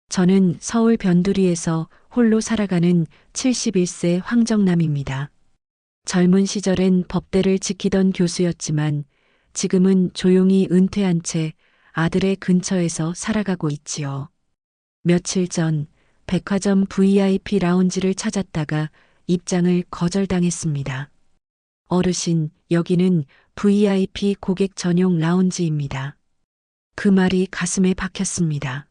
저는 서울 변두리에서 홀로 살아가는 71세 황정남입니다. 젊은 시절엔 법대를 지키던 교수였지만 지금은 조용히 은퇴한 채 아들의 근처에서 살아가고 있지요. 며칠 전 백화점 VIP 라운지를 찾았다가 입장을 거절당했습니다. 어르신, 여기는 VIP 고객 전용 라운지입니다. 그 말이 가슴에 박혔습니다.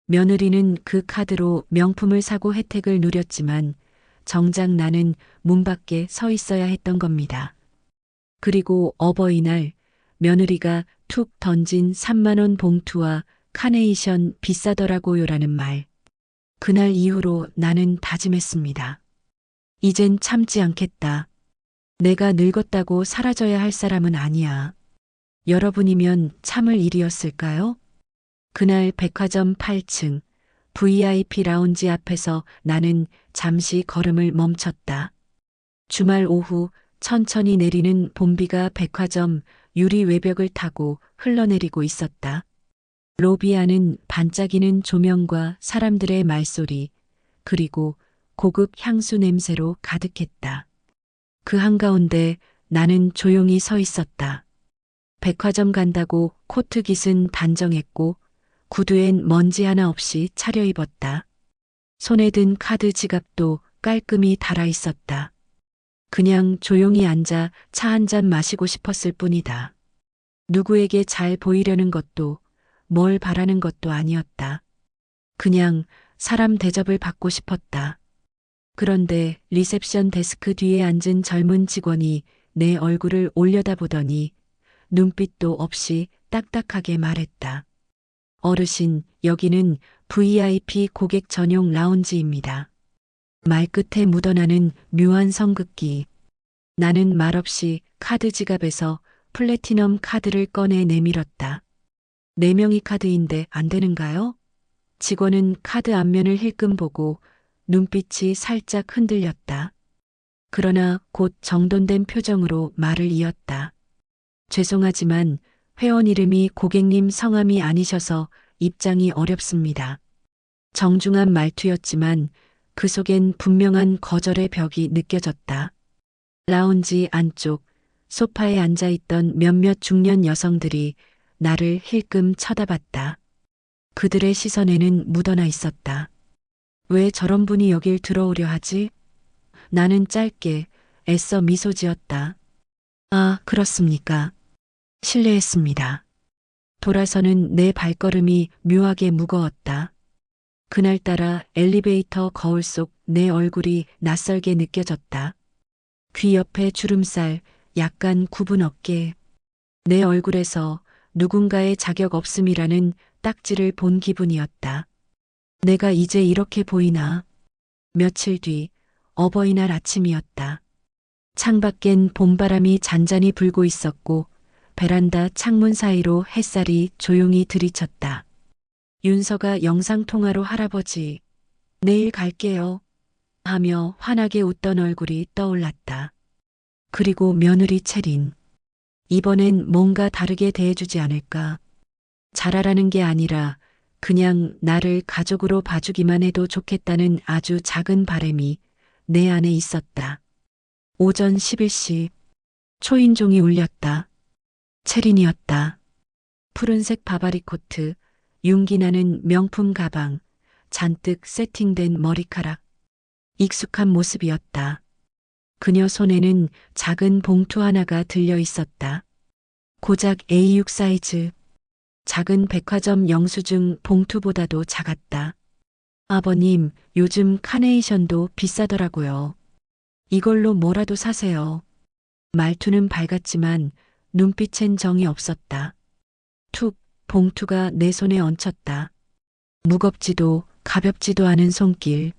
며느리는 그 카드로 명품을 사고 혜택을 누렸지만 정작 나는 문 밖에 서 있어야 했던 겁니다. 그리고 어버이날 며느리가 툭 던진 3만 원 봉투와 카네이션 비싸더라고요라는 말. 그날 이후로 나는 다짐했습니다. 이젠 참지 않겠다. 내가 늙었다고 사라져야 할 사람은 아니야. 여러분이면 참을 일이었을까요? 그날 백화점 8층 VIP 라운지 앞에서 나는 잠시 걸음을 멈췄다. 주말 오후 천천히 내리는 봄비가 백화점 유리 외벽을 타고 흘러내리고 있었다. 로비 안은 반짝이는 조명과 사람들의 말소리, 그리고 고급 향수 냄새로 가득했다. 그 한가운데 나는 조용히 서 있었다. 백화점 간다고 코트 깃은 단정했고 구두엔 먼지 하나 없이 차려입었다. 손에 든 카드 지갑도 깔끔히 달아 있었다. 그냥 조용히 앉아 차 한 잔 마시고 싶었을 뿐이다. 누구에게 잘 보이려는 것도 뭘 바라는 것도 아니었다. 그냥 사람 대접을 받고 싶었다. 그런데 리셉션 데스크 뒤에 앉은 젊은 직원이 내 얼굴을 올려다보더니 눈빛도 없이 딱딱하게 말했다. 어르신, 여기는 VIP 고객 전용 라운지입니다. 말끝에 묻어나는 묘한 성급기. 나는 말없이 카드 지갑에서 플래티넘 카드를 꺼내 내밀었다. 4명이 카드인데 안 되는가요? 직원은 카드 앞면을 힐끔 보고 눈빛이 살짝 흔들렸다. 그러나 곧 정돈된 표정으로 말을 이었다. 죄송하지만 회원 이름이 고객님 성함이 아니셔서 입장이 어렵습니다. 정중한 말투였지만 그 속엔 분명한 거절의 벽이 느껴졌다. 라운지 안쪽 소파에 앉아있던 몇몇 중년 여성들이 나를 힐끔 쳐다봤다. 그들의 시선에는 묻어나 있었다. 왜 저런 분이 여길 들어오려 하지? 나는 짧게 애써 미소 지었다. 아, 그렇습니까? 실례했습니다. 돌아서는 내 발걸음이 묘하게 무거웠다. 그날따라 엘리베이터 거울 속 내 얼굴이 낯설게 느껴졌다. 귀 옆에 주름살, 약간 굽은 어깨. 내 얼굴에서 누군가의 자격 없음이라는 딱지를 본 기분이었다. 내가 이제 이렇게 보이나? 며칠 뒤 어버이날 아침이었다. 창밖엔 봄바람이 잔잔히 불고 있었고 베란다 창문 사이로 햇살이 조용히 들이쳤다. 윤서가 영상통화로 할아버지, 내일 갈게요. 하며 환하게 웃던 얼굴이 떠올랐다. 그리고 며느리 채린. 이번엔 뭔가 다르게 대해주지 않을까. 잘하라는 게 아니라 그냥 나를 가족으로 봐주기만 해도 좋겠다는 아주 작은 바람이 내 안에 있었다. 오전 11시 초인종이 울렸다. 채린이었다. 푸른색 바바리 코트, 윤기나는 명품 가방, 잔뜩 세팅된 머리카락. 익숙한 모습이었다. 그녀 손에는 작은 봉투 하나가 들려 있었다. 고작 A6 사이즈. 작은 백화점 영수증 봉투보다도 작았다. 아버님, 요즘 카네이션도 비싸더라고요. 이걸로 뭐라도 사세요. 말투는 밝았지만 눈빛엔 정이 없었다. 툭, 봉투가 내 손에 얹혔다. 무겁지도 가볍지도 않은 손길.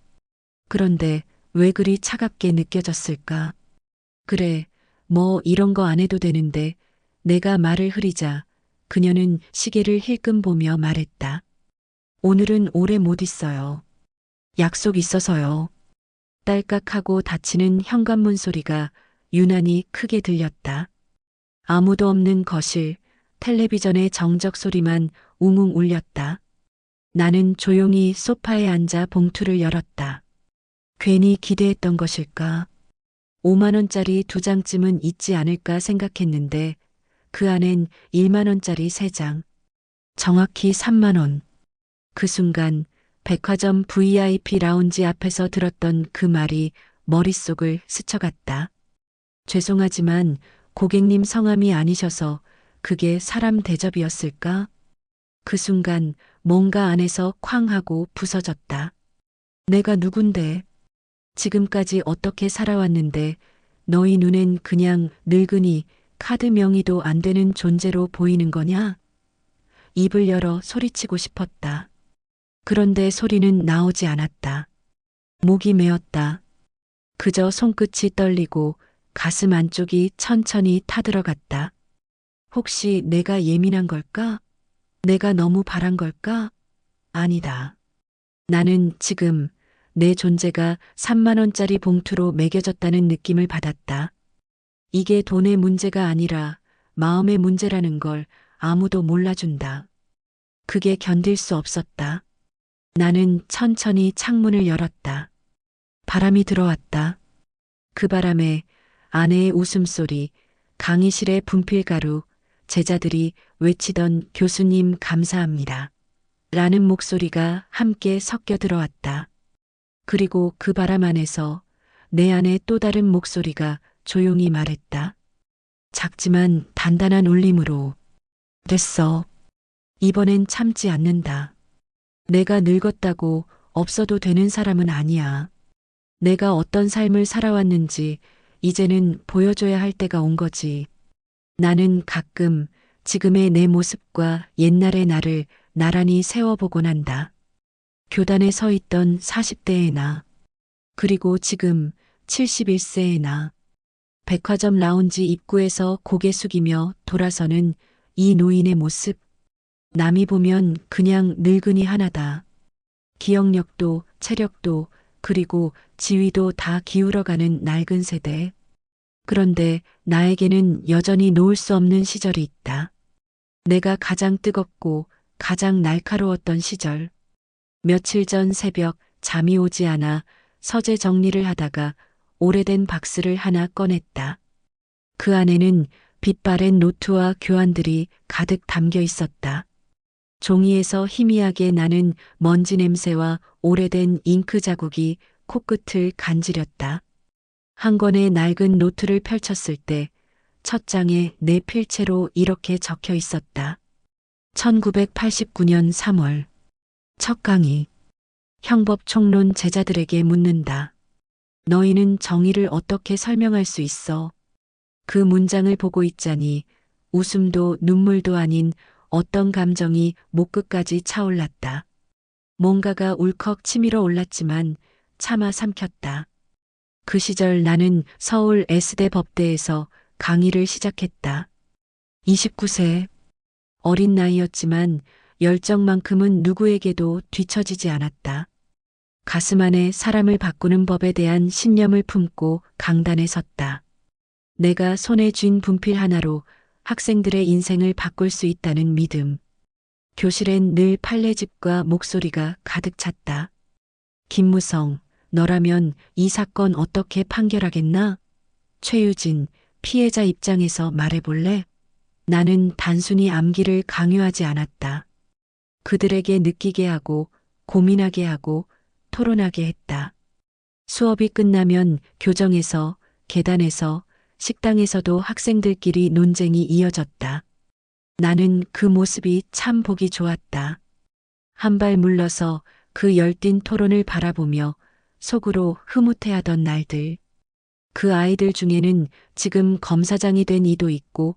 그런데 왜 그리 차갑게 느껴졌을까? 그래, 뭐 이런 거 안 해도 되는데 내가 말을 흐리자 그녀는 시계를 힐끔 보며 말했다. 오늘은 오래 못 있어요. 약속 있어서요. 딸깍하고 닫히는 현관문 소리가 유난히 크게 들렸다. 아무도 없는 거실, 텔레비전의 정적 소리만 웅웅 울렸다. 나는 조용히 소파에 앉아 봉투를 열었다. 괜히 기대했던 것일까? 5만 원짜리 2장쯤은 있지 않을까 생각했는데 그 안엔 1만 원짜리 3장. 정확히 3만 원. 그 순간 백화점 VIP 라운지 앞에서 들었던 그 말이 머릿속을 스쳐갔다. 죄송하지만 고객님 성함이 아니셔서 그게 사람 대접이었을까? 그 순간 뭔가 안에서 쾅 하고 부서졌다. 내가 누군데? 지금까지 어떻게 살아왔는데 너희 눈엔 그냥 늙은이 카드 명의도 안 되는 존재로 보이는 거냐? 입을 열어 소리치고 싶었다. 그런데 소리는 나오지 않았다. 목이 메었다. 그저 손끝이 떨리고 가슴 안쪽이 천천히 타들어갔다. 혹시 내가 예민한 걸까? 내가 너무 바란 걸까? 아니다. 나는 지금 내 존재가 3만 원짜리 봉투로 매겨졌다는 느낌을 받았다. 이게 돈의 문제가 아니라 마음의 문제라는 걸 아무도 몰라준다. 그게 견딜 수 없었다. 나는 천천히 창문을 열었다. 바람이 들어왔다. 그 바람에 아내의 웃음소리, 강의실의 분필가루, 제자들이 외치던 교수님 감사합니다. 라는 목소리가 함께 섞여 들어왔다. 그리고 그 바람 안에서 내 안에 또 다른 목소리가 조용히 말했다. 작지만 단단한 울림으로. 됐어. 이번엔 참지 않는다. 내가 늙었다고 없어도 되는 사람은 아니야. 내가 어떤 삶을 살아왔는지 이제는 보여줘야 할 때가 온 거지. 나는 가끔 지금의 내 모습과 옛날의 나를 나란히 세워보곤 한다. 교단에 서 있던 40대의 나, 그리고 지금 71세의 나, 백화점 라운지 입구에서 고개 숙이며 돌아서는 이 노인의 모습. 남이 보면 그냥 늙은이 하나다. 기억력도 체력도 그리고 지위도 다 기울어가는 낡은 세대. 그런데 나에게는 여전히 놓을 수 없는 시절이 있다. 내가 가장 뜨겁고 가장 날카로웠던 시절. 며칠 전 새벽 잠이 오지 않아 서재 정리를 하다가 오래된 박스를 하나 꺼냈다. 그 안에는 빛바랜 노트와 교환들이 가득 담겨 있었다. 종이에서 희미하게 나는 먼지 냄새와 오래된 잉크 자국이 코끝을 간지렸다. 한 권의 낡은 노트를 펼쳤을 때 첫 장에 내 필체로 이렇게 적혀 있었다. 1989년 3월. 첫 강의. 형법총론 제자들에게 묻는다. 너희는 정의를 어떻게 설명할 수 있어? 그 문장을 보고 있자니 웃음도 눈물도 아닌 어떤 감정이 목끝까지 차올랐다. 뭔가가 울컥 치밀어 올랐지만 참아 삼켰다. 그 시절 나는 서울 S대 법대에서 강의를 시작했다. 29세. 어린 나이였지만 열정만큼은 누구에게도 뒤처지지 않았다. 가슴 안에 사람을 바꾸는 법에 대한 신념을 품고 강단에 섰다. 내가 손에 쥔 분필 하나로 학생들의 인생을 바꿀 수 있다는 믿음. 교실엔 늘 판례집과 목소리가 가득 찼다. 김무성, 너라면 이 사건 어떻게 판결하겠나? 최유진, 피해자 입장에서 말해볼래? 나는 단순히 암기를 강요하지 않았다. 그들에게 느끼게 하고 고민하게 하고 토론하게 했다. 수업이 끝나면 교정에서, 계단에서, 식당에서도 학생들끼리 논쟁이 이어졌다. 나는 그 모습이 참 보기 좋았다. 한 발 물러서 그 열띤 토론을 바라보며 속으로 흐뭇해하던 날들. 그 아이들 중에는 지금 검사장이 된 이도 있고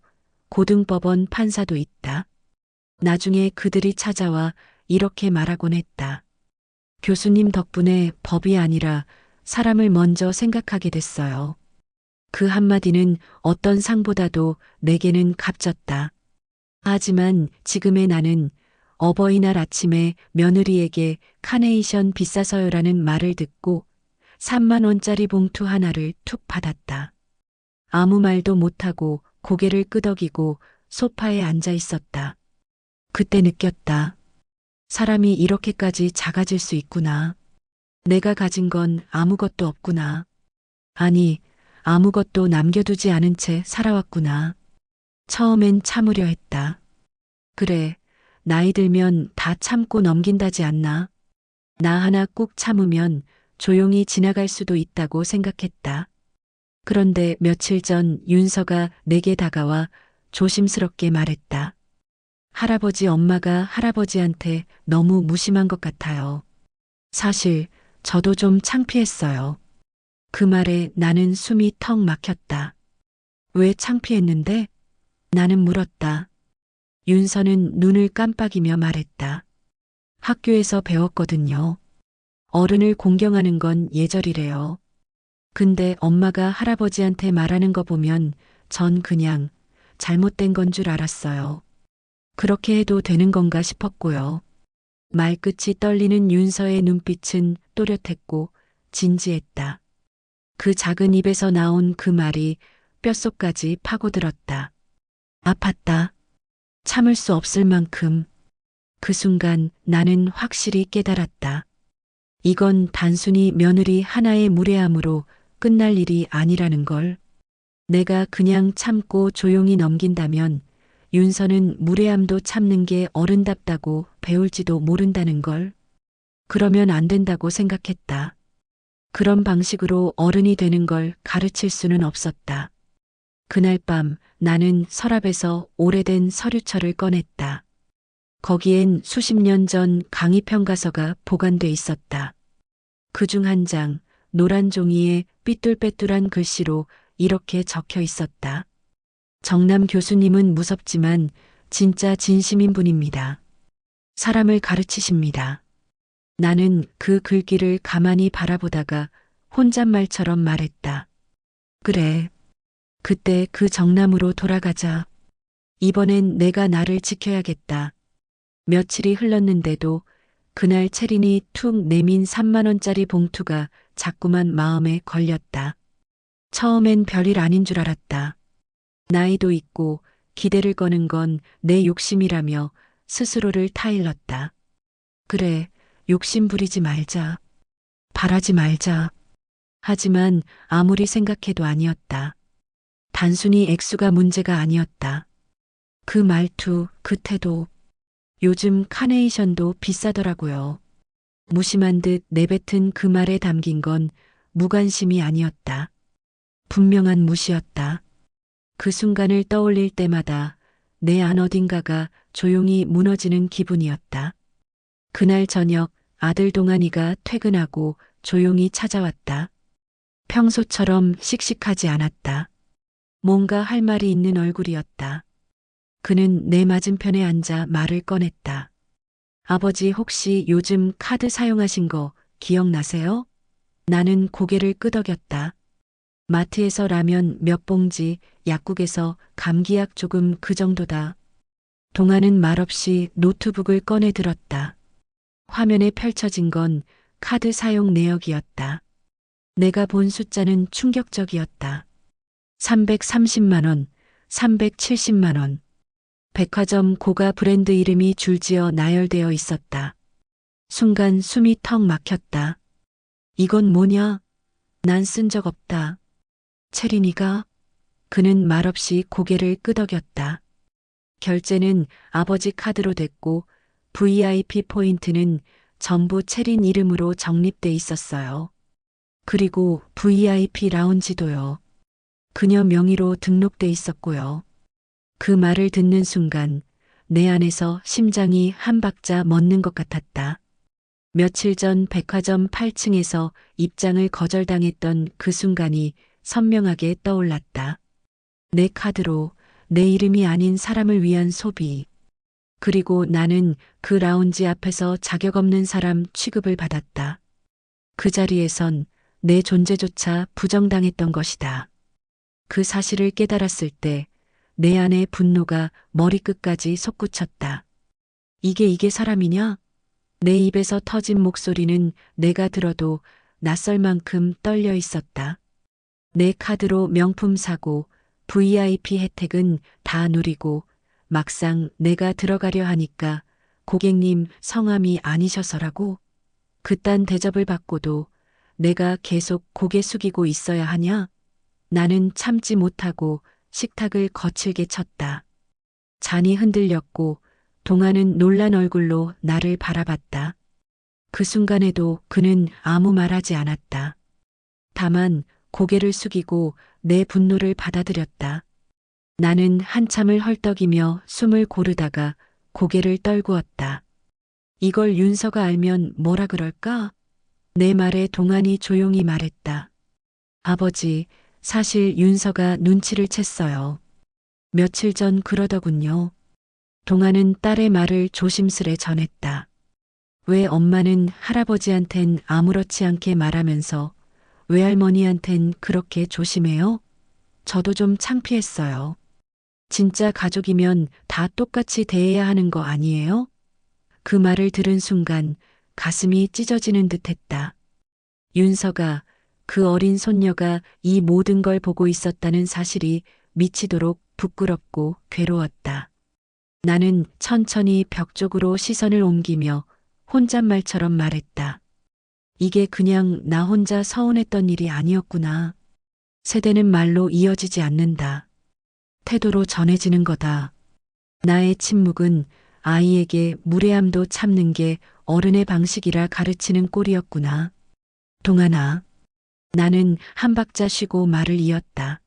고등법원 판사도 있다. 나중에 그들이 찾아와 이렇게 말하곤 했다. 교수님 덕분에 법이 아니라 사람을 먼저 생각하게 됐어요. 그 한마디는 어떤 상보다도 내게는 값졌다. 하지만 지금의 나는 어버이날 아침에 며느리에게 카네이션 비싸서요라는 말을 듣고 3만 원짜리 봉투 하나를 툭 받았다. 아무 말도 못하고 고개를 끄덕이고 소파에 앉아 있었다. 그때 느꼈다. 사람이 이렇게까지 작아질 수 있구나. 내가 가진 건 아무것도 없구나. 아니, 아무것도 남겨두지 않은 채 살아왔구나. 처음엔 참으려 했다. 그래, 나이 들면 다 참고 넘긴다지 않나? 나 하나 꾹 참으면 조용히 지나갈 수도 있다고 생각했다. 그런데 며칠 전 윤서가 내게 다가와 조심스럽게 말했다. 할아버지 엄마가 할아버지한테 너무 무심한 것 같아요. 사실 저도 좀 창피했어요. 그 말에 나는 숨이 턱 막혔다. 왜 창피했는데? 나는 물었다. 윤서는 눈을 깜빡이며 말했다. 학교에서 배웠거든요. 어른을 공경하는 건 예절이래요. 근데 엄마가 할아버지한테 말하는 거 보면 전 그냥 잘못된 건 줄 알았어요. 그렇게 해도 되는 건가 싶었고요. 말끝이 떨리는 윤서의 눈빛은 또렷했고 진지했다. 그 작은 입에서 나온 그 말이 뼛속까지 파고들었다. 아팠다. 참을 수 없을 만큼. 그 순간 나는 확실히 깨달았다. 이건 단순히 며느리 하나의 무례함으로 끝날 일이 아니라는 걸. 내가 그냥 참고 조용히 넘긴다면 윤서는 무례함도 참는 게 어른답다고 배울지도 모른다는 걸. 그러면 안 된다고 생각했다. 그런 방식으로 어른이 되는 걸 가르칠 수는 없었다. 그날 밤 나는 서랍에서 오래된 서류철을 꺼냈다. 거기엔 수십 년 전 강의 평가서가 보관돼 있었다. 그중 한 장, 노란 종이에 삐뚤빼뚤한 글씨로 이렇게 적혀 있었다. 정남 교수님은 무섭지만 진짜 진심인 분입니다. 사람을 가르치십니다. 나는 그 글귀를 가만히 바라보다가 혼잣말처럼 말했다. 그래. 그때 그 정남으로 돌아가자. 이번엔 내가 나를 지켜야겠다. 며칠이 흘렀는데도 그날 채린이 툭 내민 3만 원짜리 봉투가 자꾸만 마음에 걸렸다. 처음엔 별일 아닌 줄 알았다. 나이도 있고 기대를 거는 건 내 욕심이라며 스스로를 타일렀다. 그래, 욕심 부리지 말자. 바라지 말자. 하지만 아무리 생각해도 아니었다. 단순히 액수가 문제가 아니었다. 그 말투, 그 태도. 요즘 카네이션도 비싸더라고요. 무심한 듯 내뱉은 그 말에 담긴 건 무관심이 아니었다. 분명한 무시였다. 그 순간을 떠올릴 때마다 내 안 어딘가가 조용히 무너지는 기분이었다. 그날 저녁 아들 동안이가 퇴근하고 조용히 찾아왔다. 평소처럼 씩씩하지 않았다. 뭔가 할 말이 있는 얼굴이었다. 그는 내 맞은편에 앉아 말을 꺼냈다. 아버지 혹시 요즘 카드 사용하신 거 기억나세요? 나는 고개를 끄덕였다. 마트에서 라면 몇 봉지, 약국에서 감기약 조금 그 정도다. 동아는 말없이 노트북을 꺼내 들었다. 화면에 펼쳐진 건 카드 사용 내역이었다. 내가 본 숫자는 충격적이었다. 330만 원, 370만 원. 백화점 고가 브랜드 이름이 줄지어 나열되어 있었다. 순간 숨이 턱 막혔다. 이건 뭐냐? 난 쓴 적 없다. 채린이가? 그는 말없이 고개를 끄덕였다. 결제는 아버지 카드로 됐고 VIP 포인트는 전부 채린 이름으로 적립돼 있었어요. 그리고 VIP 라운지도요. 그녀 명의로 등록돼 있었고요. 그 말을 듣는 순간 내 안에서 심장이 한 박자 멎는 것 같았다. 며칠 전 백화점 8층에서 입장을 거절당했던 그 순간이 선명하게 떠올랐다. 내 카드로 내 이름이 아닌 사람을 위한 소비. 그리고 나는 그 라운지 앞에서 자격 없는 사람 취급을 받았다. 그 자리에선 내 존재조차 부정당했던 것이다. 그 사실을 깨달았을 때 내 안의 분노가 머리끝까지 솟구쳤다. 이게 사람이냐? 내 입에서 터진 목소리는 내가 들어도 낯설 만큼 떨려 있었다. 내 카드로 명품 사고 VIP 혜택은 다 누리고 막상 내가 들어가려 하니까 고객님 성함이 아니셔서라고? 그딴 대접을 받고도 내가 계속 고개 숙이고 있어야 하냐? 나는 참지 못하고 식탁을 거칠게 쳤다. 잔이 흔들렸고 동화는 놀란 얼굴로 나를 바라봤다. 그 순간에도 그는 아무 말하지 않았다. 다만 고개를 숙이고 내 분노를 받아들였다. 나는 한참을 헐떡이며 숨을 고르다가 고개를 떨구었다. 이걸 윤서가 알면 뭐라 그럴까? 내 말에 동안이 조용히 말했다. 아버지, 사실 윤서가 눈치를 챘어요. 며칠 전 그러더군요. 동안은 딸의 말을 조심스레 전했다. 왜 엄마는 할아버지한텐 아무렇지 않게 말하면서 외할머니한텐 그렇게 조심해요? 저도 좀 창피했어요. 진짜 가족이면 다 똑같이 대해야 하는 거 아니에요? 그 말을 들은 순간 가슴이 찢어지는 듯 했다. 윤서가, 그 어린 손녀가 이 모든 걸 보고 있었다는 사실이 미치도록 부끄럽고 괴로웠다. 나는 천천히 벽 쪽으로 시선을 옮기며 혼잣말처럼 말했다. 이게 그냥 나 혼자 서운했던 일이 아니었구나. 세대는 말로 이어지지 않는다. 태도로 전해지는 거다. 나의 침묵은 아이에게 무례함도 참는 게 어른의 방식이라 가르치는 꼴이었구나. 동안아. 나는 한 박자 쉬고 말을 이었다.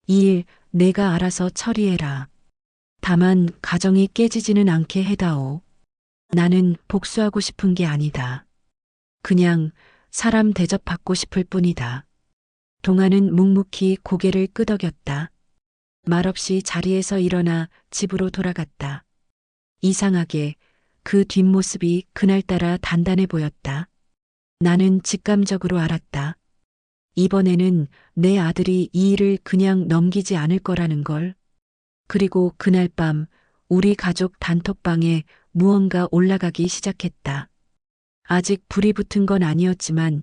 이 일 내가 알아서 처리해라. 다만 가정이 깨지지는 않게 해다오. 나는 복수하고 싶은 게 아니다. 그냥 사람 대접받고 싶을 뿐이다. 동화는 묵묵히 고개를 끄덕였다. 말없이 자리에서 일어나 집으로 돌아갔다. 이상하게 그 뒷모습이 그날따라 단단해 보였다. 나는 직감적으로 알았다. 이번에는 내 아들이 이 일을 그냥 넘기지 않을 거라는 걸. 그리고 그날 밤 우리 가족 단톡방에 무언가 올라가기 시작했다. 아직 불이 붙은 건 아니었지만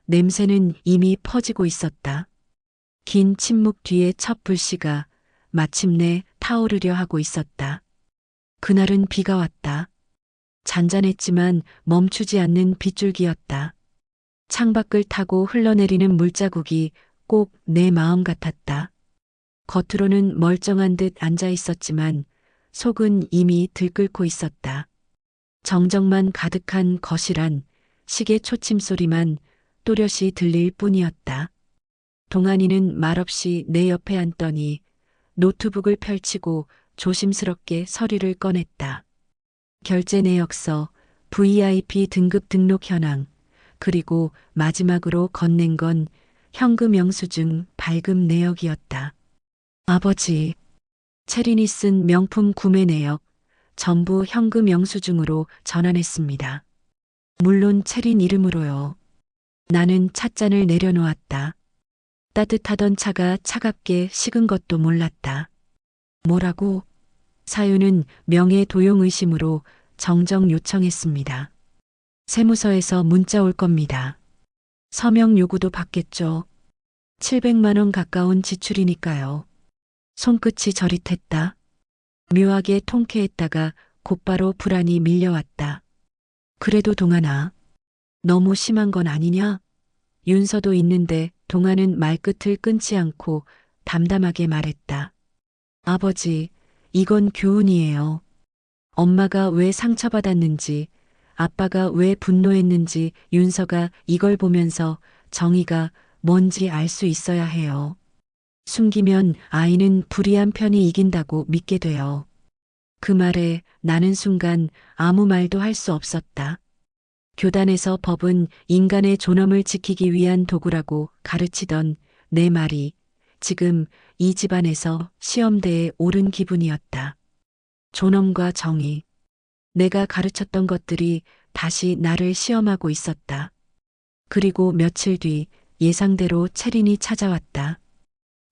냄새는 이미 퍼지고 있었다. 긴 침묵 뒤에 첫 불씨가 마침내 타오르려 하고 있었다. 그날은 비가 왔다. 잔잔했지만 멈추지 않는 빗줄기였다. 창밖을 타고 흘러내리는 물자국이 꼭 내 마음 같았다. 겉으로는 멀쩡한 듯 앉아 있었지만 속은 이미 들끓고 있었다. 정적만 가득한 거실 안 시계 초침 소리만 또렷이 들릴 뿐이었다. 동안이는 말없이 내 옆에 앉더니 노트북을 펼치고 조심스럽게 서류를 꺼냈다. 결제 내역서, VIP 등급 등록 현황, 그리고 마지막으로 건넨 건 현금 영수증 발급 내역이었다. 아버지, 채린이 쓴 명품 구매 내역 전부 현금 영수증으로 전환했습니다. 물론 채린 이름으로요. 나는 찻잔을 내려놓았다. 따뜻하던 차가 차갑게 식은 것도 몰랐다. 뭐라고? 사유는 명예 도용 의심으로 정정 요청했습니다. 세무서에서 문자 올 겁니다. 서명 요구도 받겠죠. 700만 원 가까운 지출이니까요. 손끝이 저릿했다. 묘하게 통쾌했다가 곧바로 불안이 밀려왔다. 그래도 동안아, 너무 심한 건 아니냐? 윤서도 있는데 동안은 말끝을 끊지 않고 담담하게 말했다. 아버지, 이건 교훈이에요. 엄마가 왜 상처받았는지, 아빠가 왜 분노했는지 윤서가 이걸 보면서 정의가 뭔지 알 수 있어야 해요. 숨기면 아이는 불의한 편이 이긴다고 믿게 돼요. 그 말에 나는 순간 아무 말도 할 수 없었다. 교단에서 법은 인간의 존엄을 지키기 위한 도구라고 가르치던 내 말이 지금 이 집안에서 시험대에 오른 기분이었다. 존엄과 정의. 내가 가르쳤던 것들이 다시 나를 시험하고 있었다. 그리고 며칠 뒤 예상대로 채린이 찾아왔다.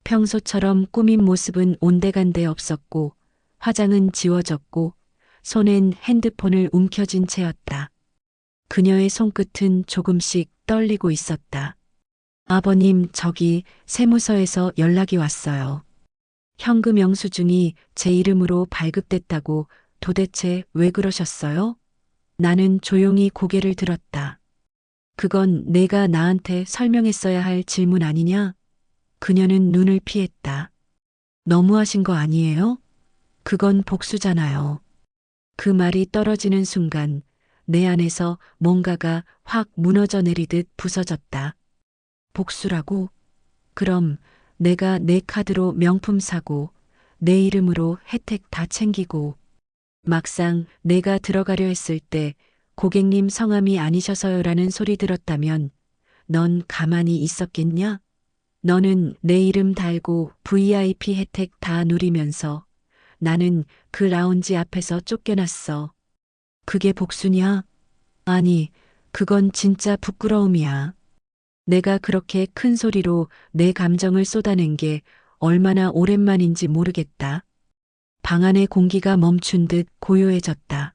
평소처럼 꾸민 모습은 온데간데 없었고 화장은 지워졌고 손엔 핸드폰을 움켜쥔 채였다. 그녀의 손끝은 조금씩 떨리고 있었다. 아버님, 저기 세무서에서 연락이 왔어요. 현금 영수증이 제 이름으로 발급됐다고 도대체 왜 그러셨어요? 나는 조용히 고개를 들었다. 그건 내가 나한테 설명했어야 할 질문 아니냐? 그녀는 눈을 피했다. 너무하신 거 아니에요? 그건 복수잖아요. 그 말이 떨어지는 순간 내 안에서 뭔가가 확 무너져 내리듯 부서졌다. 복수라고? 그럼 내가 내 카드로 명품 사고 내 이름으로 혜택 다 챙기고 막상 내가 들어가려 했을 때 고객님 성함이 아니셔서요라는 소리 들었다면 넌 가만히 있었겠냐? 너는 내 이름 달고 VIP 혜택 다 누리면서 나는 그 라운지 앞에서 쫓겨났어. 그게 복수냐? 아니, 그건 진짜 부끄러움이야. 내가 그렇게 큰 소리로 내 감정을 쏟아낸 게 얼마나 오랜만인지 모르겠다. 방 안의 공기가 멈춘 듯 고요해졌다.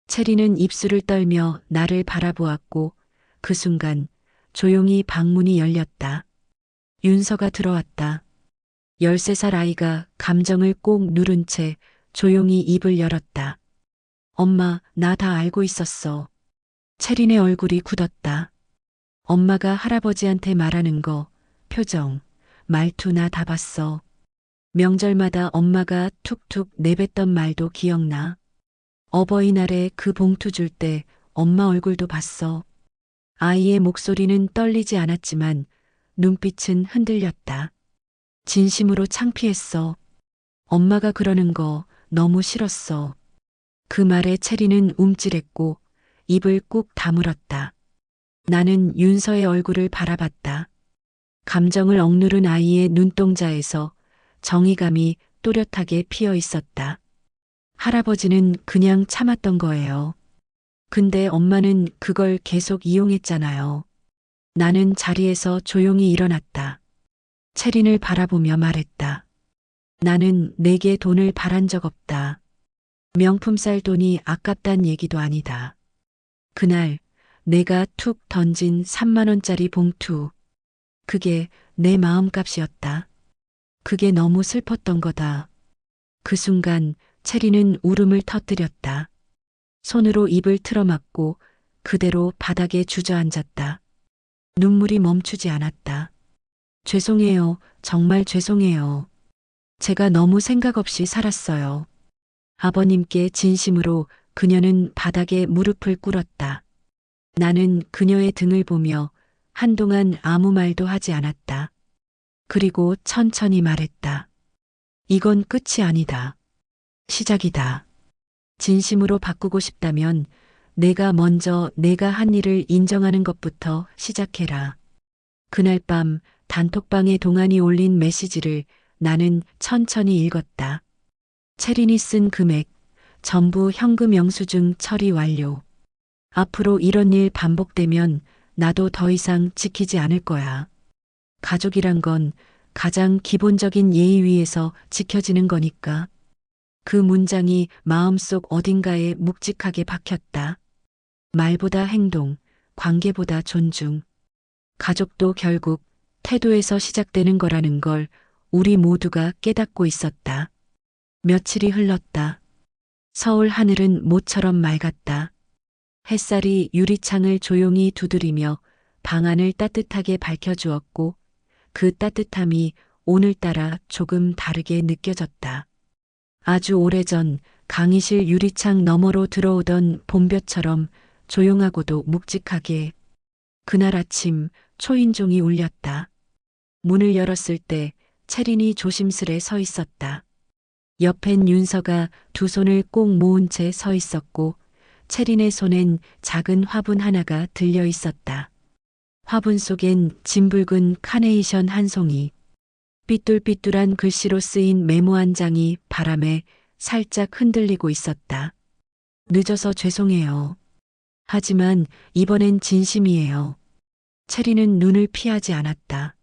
체리는 입술을 떨며 나를 바라보았고 그 순간 조용히 방문이 열렸다. 윤서가 들어왔다. 13살 아이가 감정을 꼭 누른 채 조용히 입을 열었다. 엄마, 나 다 알고 있었어. 체린의 얼굴이 굳었다. 엄마가 할아버지한테 말하는 거, 표정, 말투 나 다 봤어. 명절마다 엄마가 툭툭 내뱉던 말도 기억나. 어버이날에 그 봉투 줄 때 엄마 얼굴도 봤어. 아이의 목소리는 떨리지 않았지만 눈빛은 흔들렸다. 진심으로 창피했어. 엄마가 그러는 거 너무 싫었어. 그 말에 체리는 움찔했고 입을 꾹 다물었다. 나는 윤서의 얼굴을 바라봤다. 감정을 억누른 아이의 눈동자에서 정의감이 또렷하게 피어 있었다. 할아버지는 그냥 참았던 거예요. 근데 엄마는 그걸 계속 이용했잖아요. 나는 자리에서 조용히 일어났다. 체린을 바라보며 말했다. 나는 내게 돈을 바란 적 없다. 명품 살 돈이 아깝단 얘기도 아니다. 그날 내가 툭 던진 3만 원짜리 봉투. 그게 내 마음값이었다. 그게 너무 슬펐던 거다. 그 순간 체리는 울음을 터뜨렸다. 손으로 입을 틀어막고 그대로 바닥에 주저앉았다. 눈물이 멈추지 않았다. 죄송해요. 정말 죄송해요. 제가 너무 생각 없이 살았어요. 아버님께 진심으로 그녀는 바닥에 무릎을 꿇었다. 나는 그녀의 등을 보며 한동안 아무 말도 하지 않았다. 그리고 천천히 말했다. 이건 끝이 아니다. 시작이다. 진심으로 바꾸고 싶다면 내가 먼저 내가 한 일을 인정하는 것부터 시작해라. 그날 밤 단톡방에 동안이 올린 메시지를 나는 천천히 읽었다. 체린이 쓴 금액, 전부 현금 영수증 처리 완료. 앞으로 이런 일 반복되면 나도 더 이상 지키지 않을 거야. 가족이란 건 가장 기본적인 예의 위에서 지켜지는 거니까. 그 문장이 마음속 어딘가에 묵직하게 박혔다. 말보다 행동, 관계보다 존중. 가족도 결국 태도에서 시작되는 거라는 걸 우리 모두가 깨닫고 있었다. 며칠이 흘렀다. 서울 하늘은 모처럼 맑았다. 햇살이 유리창을 조용히 두드리며 방 안을 따뜻하게 밝혀주었고 그 따뜻함이 오늘따라 조금 다르게 느껴졌다. 아주 오래전 강의실 유리창 너머로 들어오던 봄볕처럼 조용하고도 묵직하게. 그날 아침 초인종이 울렸다. 문을 열었을 때 체린이 조심스레 서 있었다. 옆엔 윤서가 두 손을 꼭 모은 채 서 있었고 체린의 손엔 작은 화분 하나가 들려 있었다. 화분 속엔 진붉은 카네이션 한 송이, 삐뚤삐뚤한 글씨로 쓰인 메모 한 장이 바람에 살짝 흔들리고 있었다. 늦어서 죄송해요. 하지만 이번엔 진심이에요. 체리는 눈을 피하지 않았다.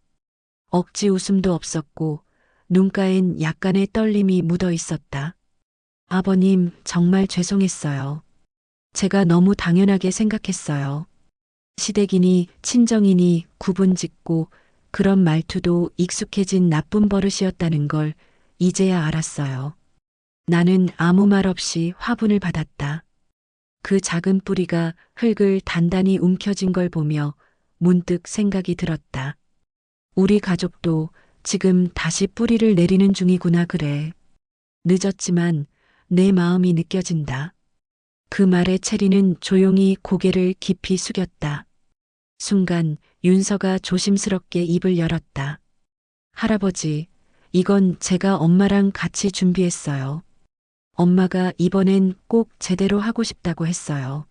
억지 웃음도 없었고 눈가엔 약간의 떨림이 묻어 있었다. 아버님, 정말 죄송했어요. 제가 너무 당연하게 생각했어요. 시댁이니 친정이니 구분 짓고 그런 말투도 익숙해진 나쁜 버릇이었다는 걸 이제야 알았어요. 나는 아무 말 없이 화분을 받았다. 그 작은 뿌리가 흙을 단단히 움켜쥔 걸 보며 문득 생각이 들었다. 우리 가족도 지금 다시 뿌리를 내리는 중이구나 그래. 늦었지만 내 마음이 느껴진다. 그 말에 체리는 조용히 고개를 깊이 숙였다. 순간 윤서가 조심스럽게 입을 열었다. 할아버지, 이건 제가 엄마랑 같이 준비했어요. 엄마가 이번엔 꼭 제대로 하고 싶다고 했어요.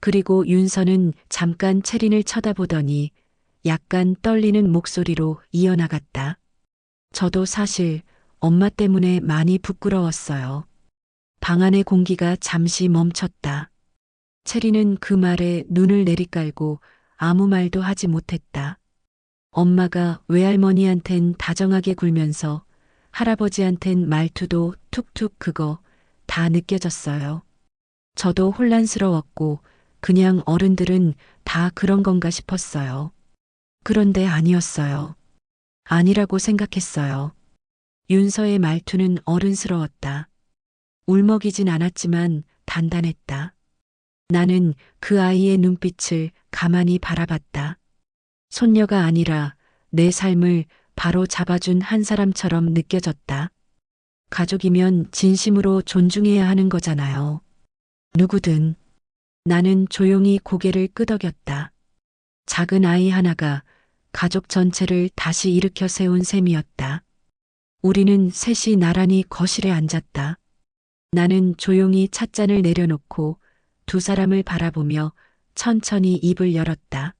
그리고 윤서는 잠깐 체린을 쳐다보더니 약간 떨리는 목소리로 이어나갔다. 저도 사실 엄마 때문에 많이 부끄러웠어요. 방 안의 공기가 잠시 멈췄다. 체리는 그 말에 눈을 내리깔고 아무 말도 하지 못했다. 엄마가 외할머니한텐 다정하게 굴면서 할아버지한텐 말투도 툭툭 그거 다 느껴졌어요. 저도 혼란스러웠고 그냥 어른들은 다 그런 건가 싶었어요. 그런데 아니었어요. 아니라고 생각했어요. 윤서의 말투는 어른스러웠다. 울먹이진 않았지만 단단했다. 나는 그 아이의 눈빛을 가만히 바라봤다. 손녀가 아니라 내 삶을 바로 잡아준 한 사람처럼 느껴졌다. 가족이면 진심으로 존중해야 하는 거잖아요. 누구든. 나는 조용히 고개를 끄덕였다. 작은 아이 하나가 가족 전체를 다시 일으켜 세운 셈이었다. 우리는 셋이 나란히 거실에 앉았다. 나는 조용히 찻잔을 내려놓고 두 사람을 바라보며 천천히 입을 열었다.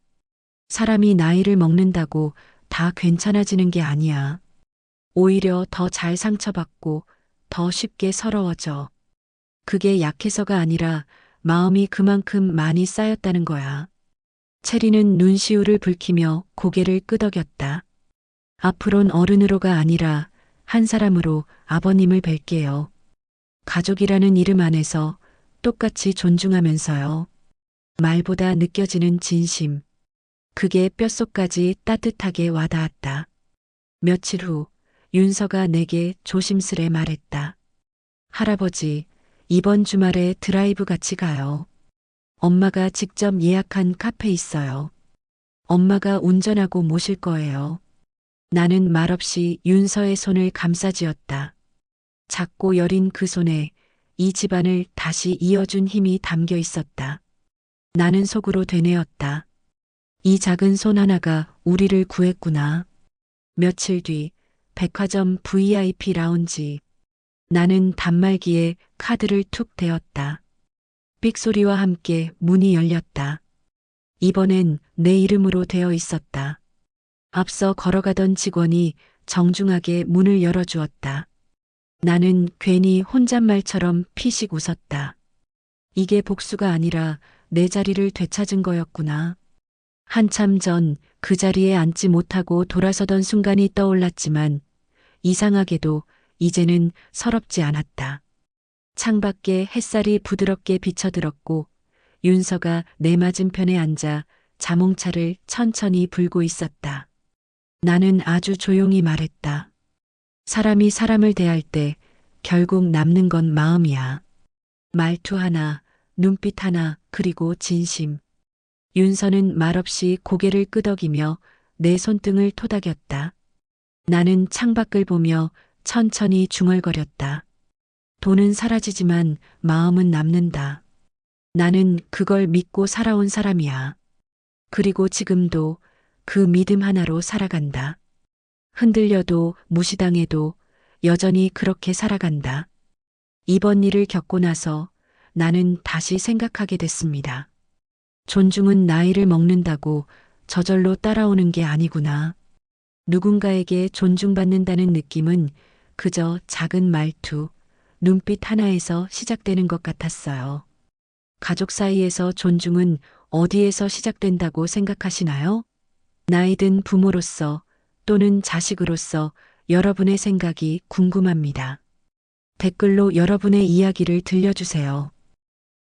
사람이 나이를 먹는다고 다 괜찮아지는 게 아니야. 오히려 더 잘 상처받고 더 쉽게 서러워져. 그게 약해서가 아니라 마음이 그만큼 많이 쌓였다는 거야. 체리는 눈시울을 붉히며 고개를 끄덕였다. 앞으론 어른으로가 아니라 한 사람으로 아버님을 뵐게요. 가족이라는 이름 안에서 똑같이 존중하면서요. 말보다 느껴지는 진심. 그게 뼛속까지 따뜻하게 와닿았다. 며칠 후 윤서가 내게 조심스레 말했다. 할아버지, 이번 주말에 드라이브 같이 가요. 엄마가 직접 예약한 카페 있어요. 엄마가 운전하고 모실 거예요. 나는 말없이 윤서의 손을 감싸쥐었다. 작고 여린 그 손에 이 집안을 다시 이어준 힘이 담겨 있었다. 나는 속으로 되뇌었다. 이 작은 손 하나가 우리를 구했구나. 며칠 뒤 백화점 VIP 라운지. 나는 단말기에 카드를 툭 대었다. 삑소리와 함께 문이 열렸다. 이번엔 내 이름으로 되어 있었다. 앞서 걸어가던 직원이 정중하게 문을 열어주었다. 나는 괜히 혼잣말처럼 피식 웃었다. 이게 복수가 아니라 내 자리를 되찾은 거였구나. 한참 전 그 자리에 앉지 못하고 돌아서던 순간이 떠올랐지만 이상하게도 이제는 서럽지 않았다. 창밖에 햇살이 부드럽게 비쳐들었고 윤서가 내 맞은편에 앉아 자몽차를 천천히 불고 있었다. 나는 아주 조용히 말했다. 사람이 사람을 대할 때 결국 남는 건 마음이야. 말투 하나, 눈빛 하나, 그리고 진심. 윤서는 말없이 고개를 끄덕이며 내 손등을 토닥였다. 나는 창밖을 보며 천천히 중얼거렸다. 돈은 사라지지만 마음은 남는다. 나는 그걸 믿고 살아온 사람이야. 그리고 지금도 그 믿음 하나로 살아간다. 흔들려도 무시당해도 여전히 그렇게 살아간다. 이번 일을 겪고 나서 나는 다시 생각하게 됐습니다. 존중은 나이를 먹는다고 저절로 따라오는 게 아니구나. 누군가에게 존중받는다는 느낌은 그저 작은 말투, 눈빛 하나에서 시작되는 것 같았어요. 가족 사이에서 존중은 어디에서 시작된다고 생각하시나요? 나이 든 부모로서 또는 자식으로서 여러분의 생각이 궁금합니다. 댓글로 여러분의 이야기를 들려주세요.